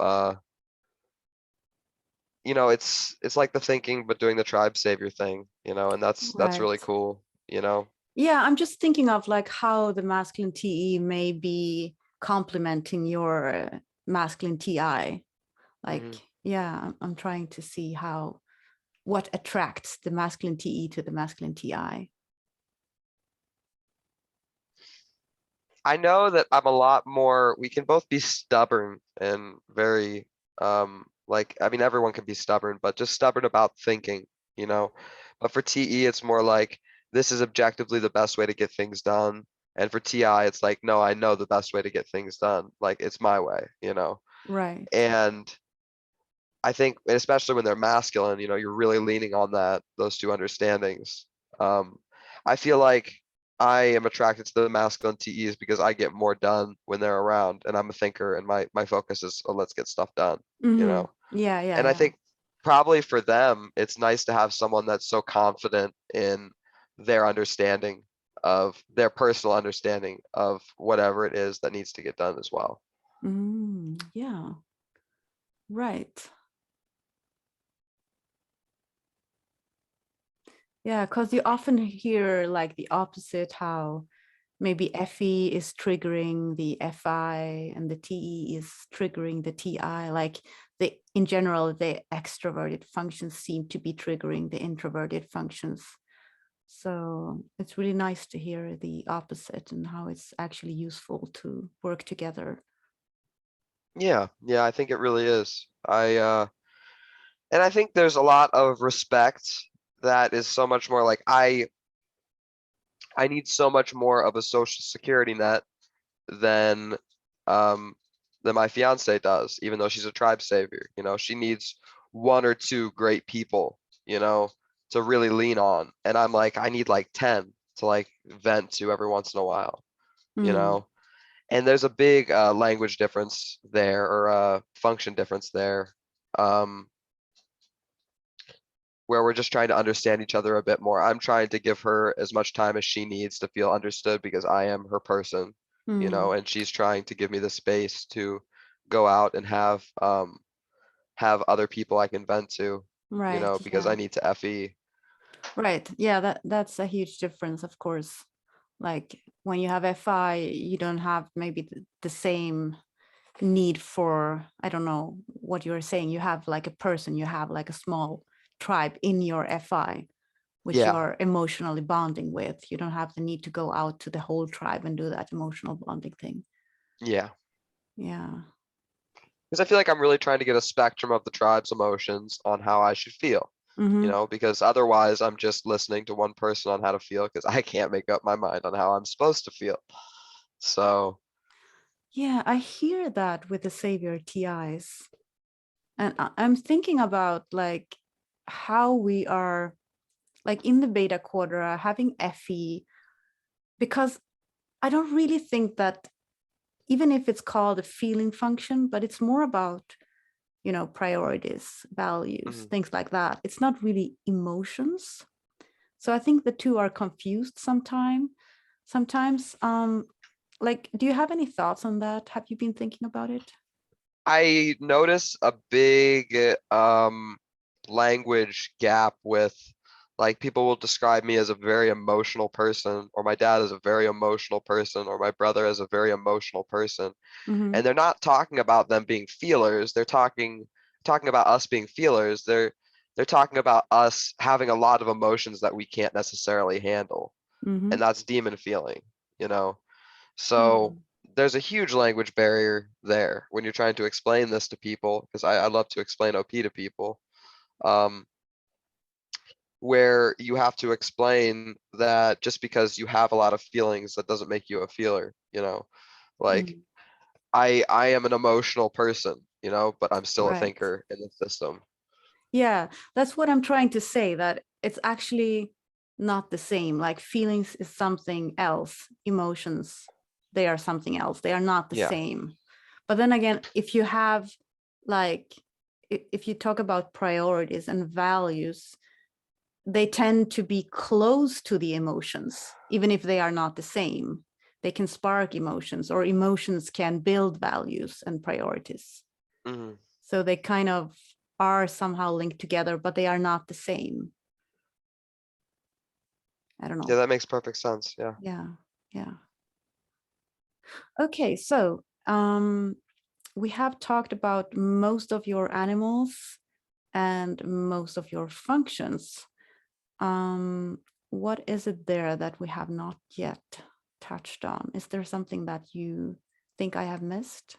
you know, it's like the thinking but doing the tribe savior thing, you know, and that's Right. really cool, you know. Yeah, I'm just thinking of like how the masculine TE may be complementing your masculine TI. Like, Hmm. yeah, I'm trying to see how what attracts the masculine TE to the masculine TI. I know that I'm a lot more, we can both be stubborn and very, like, I mean, everyone can be stubborn, but just stubborn about thinking, you know. But for TE, it's more like, this is objectively the best way to get things done. And for TI, it's like, no, I know the best way to get things done. Like, it's my way, you know. Right. And I think, especially when they're masculine, you know, you're really leaning on those two understandings. Um, I feel like I am attracted to the masculine TEs because I get more done when they're around, and I'm a thinker, and my focus is, oh, let's get stuff done, you Hmm. know. Yeah, yeah, And I yeah. think probably for them, it's nice to have someone that's so confident in their understanding of their personal understanding of whatever it is that needs to get done as well. Yeah, right. Yeah, because you often hear like the opposite, how maybe FE is triggering the FI and the TE is triggering the TI. Like in general, the extroverted functions seem to be triggering the introverted functions. So it's really nice to hear the opposite and how it's actually useful to work together. Yeah, yeah, I think it really is. And I think there's a lot of respect that is so much more like I need so much more of a social security net than um than my fiance does, even though she's a tribe savior. You know, she needs one or two great people, you know, to really lean on. And I'm like, I need like 10 to like vent to every once in a while, you Mm, know. And there's a big language difference there, or function difference there, um, where we're just trying to understand each other a bit more. I'm trying to give her as much time as she needs to feel understood because I am her person, you know, mm, and she's trying to give me the space to go out and have other people I can vent to, you right. know, because I Yeah. need to FE. Right. Yeah. That's a huge difference, of course. Like when you have FI, you don't have maybe the same need for, I don't know what you're saying. You have like a person, you have like a small tribe in your FI, which you Yeah, are emotionally bonding with. You don't have the need to go out to the whole tribe and do that emotional bonding thing. yeah. Yeah. Because I feel like I'm really trying to get a spectrum of the tribe's emotions on how I should feel, you Mm-hmm. know, because otherwise I'm just listening to one person on how to feel because I can't make up my mind on how I'm supposed to feel. So, Yeah, I hear that with the Savior TIs. And I'm thinking about like how we are like in the beta quadra having FE, because I don't really think that, even if it's called a feeling function, but it's more about, priorities, values, mhm. things like that. It's not really emotions. So I think the two are confused sometimes. Like, do you have any thoughts on that? Have you been thinking about it? I notice a big language gap with, like, people will describe me as a very emotional person, or my dad as a very emotional person, or my brother as a very emotional person. Mm-hmm. And they're not talking about them being feelers. They're talking about us being feelers. They're talking about us having a lot of emotions that we can't necessarily handle. Mm-hmm. And that's demon feeling, you know. So Hmm. there's a huge language barrier there when you're trying to explain this to people, because I love to explain OP to people, um, where you have to explain that just because you have a lot of feelings, that doesn't make you a feeler, you know. Like, Mm. I am an emotional person, you know, but I'm still a Right. thinker in the system. Yeah, that's what I'm trying to say, that it's actually not the same. Like feelings is something else, emotions, they are something else. They are not the Yeah. same. But then again, if you have like, if you talk about priorities and values, they tend to be close to the emotions, even if they are not the same. They can spark emotions, or emotions can build values and priorities. Hmm. So they kind of are somehow linked together, but they are not the same. I don't Yeah, know. that makes perfect sense. Yeah. Yeah. Yeah. Okay. So we have talked about most of your animals and most of your functions. What is it there that we have not yet touched on? Is there something that you think I have missed?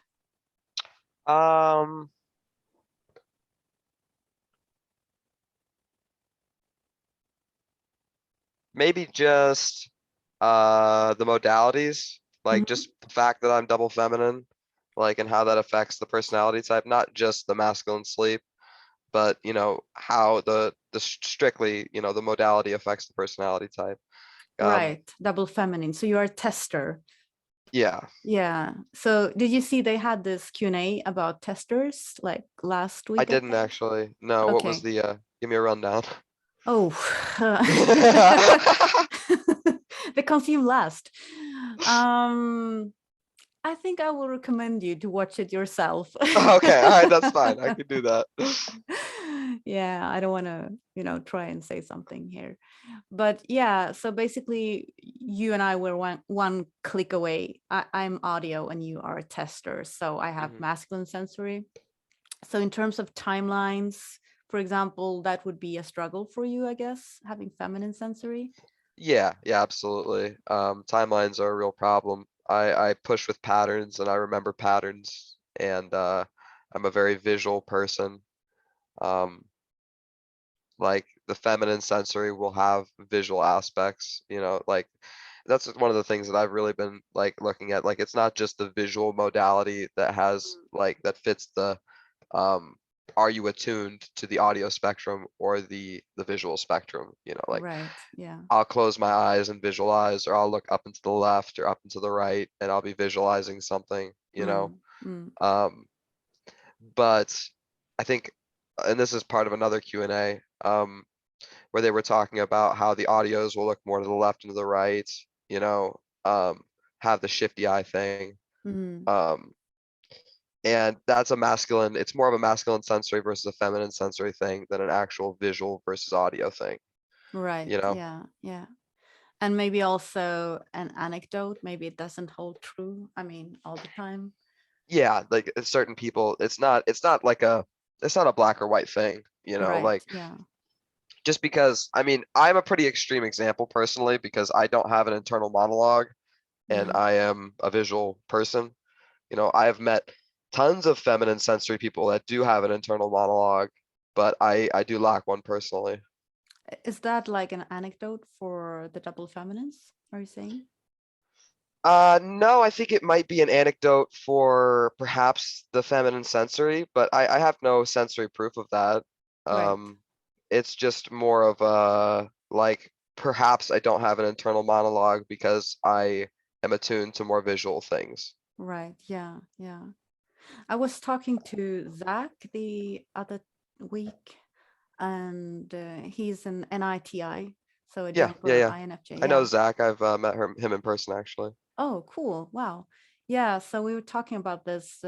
Um, Maybe just the modalities, like Mhm. just the fact that I'm double feminine, like, and how that affects the personality type, not just the masculine sleep, but you know how the strictly, you know, the modality affects the personality type. Um, Right. Double feminine. So you're a tester. yeah, Yeah. So did you see they had this Q&A about testers like last I week, I didn't think? actually. No, what was Okay. the give me a rundown. Oh, they consume last. Um, I think I will recommend you to watch it yourself. Okay, all right, that's fine. I can do that. Yeah, I don't want to, try and say something here. But yeah, so basically you and I were one click away. I'm audio and you are a tester. So I have Mhm. masculine sensory. So in terms of timelines, for example, that would be a struggle for you, I guess, having feminine sensory. Yeah, yeah, absolutely. Timelines are a real problem. I push with patterns and I remember patterns, and I'm a very visual person. Um, like the feminine sensory will have visual aspects, like that's one of the things that I've really been like looking at. Like it's not just the visual modality that has like that fits the um are you attuned to the audio spectrum or the visual spectrum, like Right. Yeah. I'll close my eyes and visualize, or I'll look up and to the left or up and to the right, and I'll be visualizing something. Mm, mm, Um, but I think, and this is part of another Q&A, where they were talking about how the audios will look more to the left and to the right, you know, um, have the shifty eye thing. mm. Um, and that's it's more of a masculine sensory versus a feminine sensory thing than an actual visual versus audio thing, Right. you know? Yeah. Yeah. And maybe also an anecdote. Maybe it doesn't hold true. I mean, all the time. Yeah, like certain people, it's not a black or white thing, Right. like Yeah. just because, I mean, I'm a pretty extreme example personally because I don't have an internal monologue and Mm. I am a visual person. I have met tons of feminine sensory people that do have an internal monologue, but I do lack one personally. Is that like an anecdote for the double feminines? Are you saying? No, I think it might be an anecdote for perhaps the feminine sensory, but I have no sensory proof of that. Right. Um, it's just more of a like perhaps I don't have an internal monologue because I am attuned to more visual things. Right. Yeah. Yeah. I was talking to Zach the other week, and he's an NITI, so a Yeah, yeah, jumper yeah. INFJ. I know Yeah. Zach. I've met him in person actually. Oh, cool. Wow. Yeah. So we were talking about this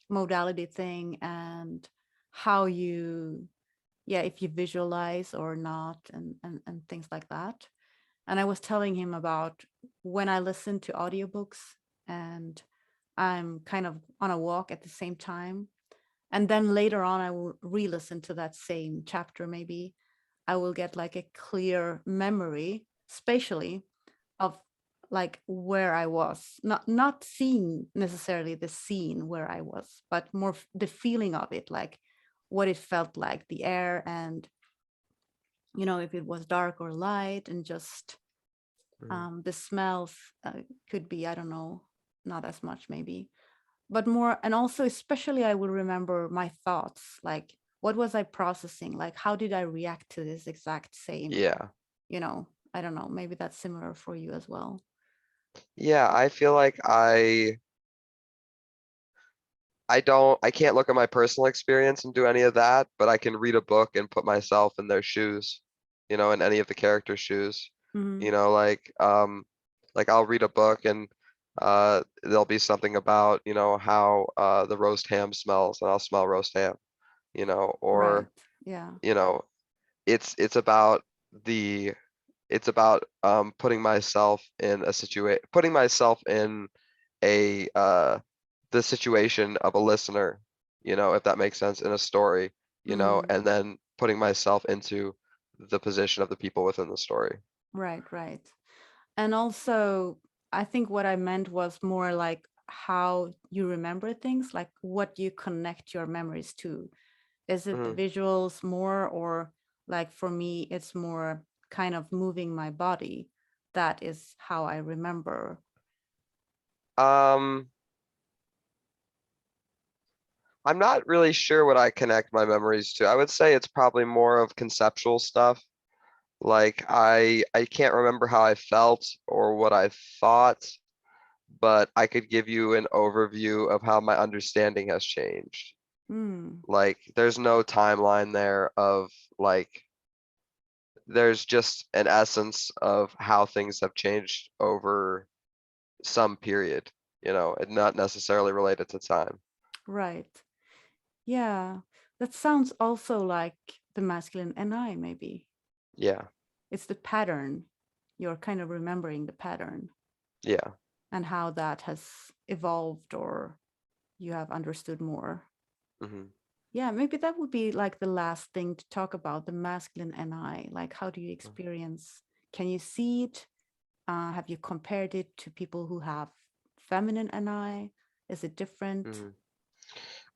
modality thing and how you, yeah, if you visualize or not, and things like that. And I was telling him about when I listen to audiobooks and I'm kind of on a walk at the same time. And then later on, I will re listen to that same chapter. Maybe I will get like a clear memory, spatially, of like where I was, not seeing necessarily the scene where I was, but more the feeling of it, like what it felt like, the air, and if it was dark or light, and just Mhm. the smells could be, I don't know, not as much maybe, but more. And also especially I will remember my thoughts, like what was I processing, like how did I react to this exact same, Yeah. you know I don't know, maybe that's similar for you as well. Yeah, I feel like I can't look at my personal experience and do any of that, but I can read a book and put myself in their shoes, in any of the characters' shoes. Hmm. You know, like I'll read a book and there'll be something about, how the roast ham smells and I'll smell roast ham, Right. or, Yeah. you know, it's about the it's about putting myself in a the situation of a listener, if that makes sense, in a story, Mm. and then putting myself into the position of the people within the story. Right. Right. And also I think what I meant was more like how you remember things, like what you connect your memories to. Is it the Mhm. visuals more, or like for me, it's more kind of moving my body? That is how I remember. Um, I'm not really sure what I connect my memories to. I would say it's probably more of conceptual stuff. Like I can't remember how I felt or what I thought, but I could give you an overview of how my understanding has changed. Hmm. Like there's no timeline there of like there's just an essence of how things have changed over some period, and not necessarily related to time. Right. Yeah. That sounds also like the masculine NI, maybe. Yeah, It's the pattern. You're kind of remembering the pattern yeah. and how that has evolved, or you have understood more. Hmm. Yeah, maybe that would be like the last thing to talk about, the masculine NI. Like, how do you experience Can you see it? Have you compared it to people who have feminine NI? Is it different? Mhm.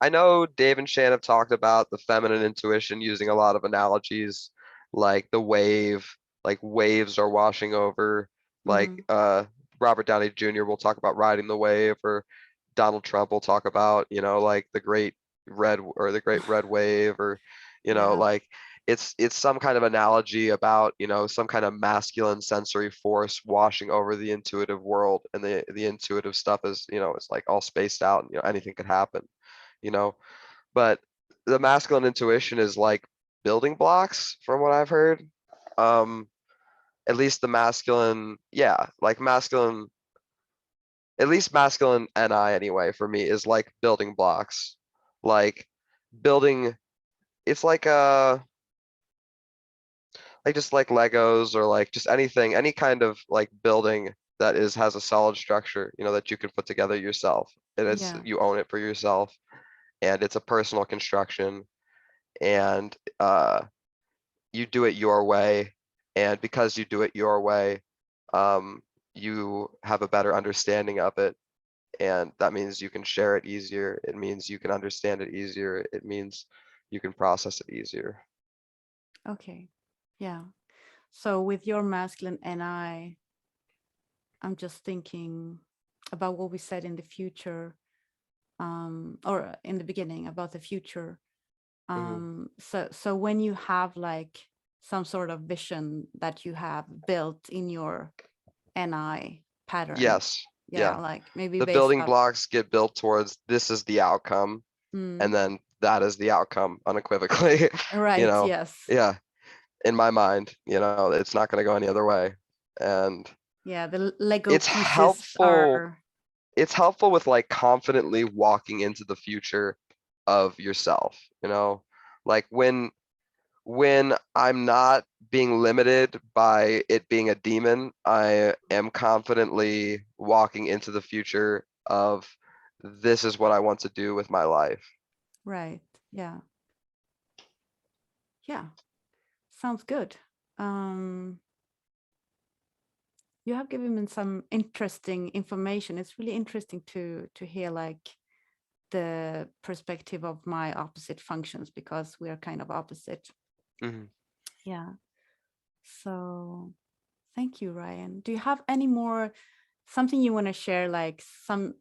I know Dave and Shan have talked about the feminine intuition using a lot of analogies, like the wave, like waves are washing over, like Mm, Robert Downey Jr. will talk about riding the wave, or Donald Trump will talk about, like the great red wave, or yeah, like it's some kind of analogy about, some kind of masculine sensory force washing over the intuitive world, and the intuitive stuff is, it's like all spaced out, and anything could happen, you know. But the masculine intuition is like building blocks from what I've heard. Um, at least the masculine, yeah, like masculine, at least masculine NI anyway, for me, is like building blocks. Like building, it's like just like Legos, or like just anything, any kind of like building that has a solid structure, that you can put together yourself. And yeah, you own it for yourself, and it's a personal construction, and you do it your way. And because you do it your way, um, you have a better understanding of it. And that means you can share it easier. It means you can understand it easier. It means you can process it easier. okay, yeah. So with your masculine NI, I'm just thinking about what we said in the future, or in the beginning about the future. Mhm. So when you have like some sort of vision that you have built in your NI pattern, Yes. yeah, Yeah. like maybe The based building off, blocks get built towards this is the outcome, and mm, then that is the outcome unequivocally. you right, know, yes, yeah, in my mind, it's not going to go any other way. And yeah, the Lego it's pieces helpful are, it's helpful with like confidently walking into the future of yourself, like when I'm not being limited by it being a demon, I am confidently walking into the future of this is what I want to do with my life. right, yeah, yeah, sounds good. um you have given me some interesting information. It's really interesting to hear like the perspective of my opposite functions, because we are kind of opposite. Mhm. Yeah. So thank you, Ryan. Do you have any more, something you want to share, like some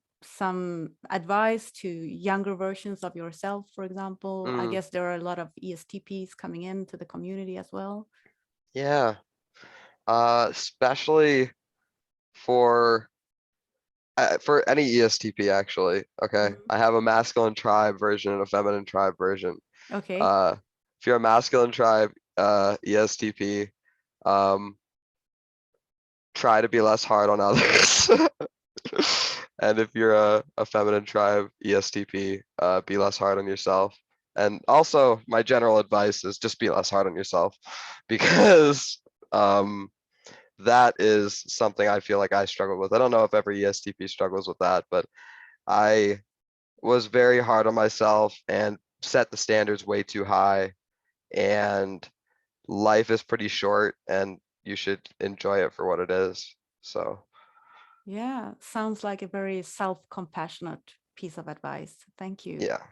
advice to younger versions of yourself, for example? I Mm, guess there are a lot of ESTPs coming into the community as well. yeah. Especially for for any ESTP actually. Okay. Mhm. I have a masculine tribe version and a feminine tribe version. Okay. Uh, if you're a masculine tribe, ESTP, um, try to be less hard on others. And if you're a feminine tribe, ESTP, be less hard on yourself. And also, my general advice is just be less hard on yourself, because um, that is something I feel like I struggle with. I don't know if every ESTP struggles with that, but I was very hard on myself and set the standards way too high. And life is pretty short, and you should enjoy it for what it is. So, Yeah, sounds like a very self-compassionate piece of advice. Thank you. yeah.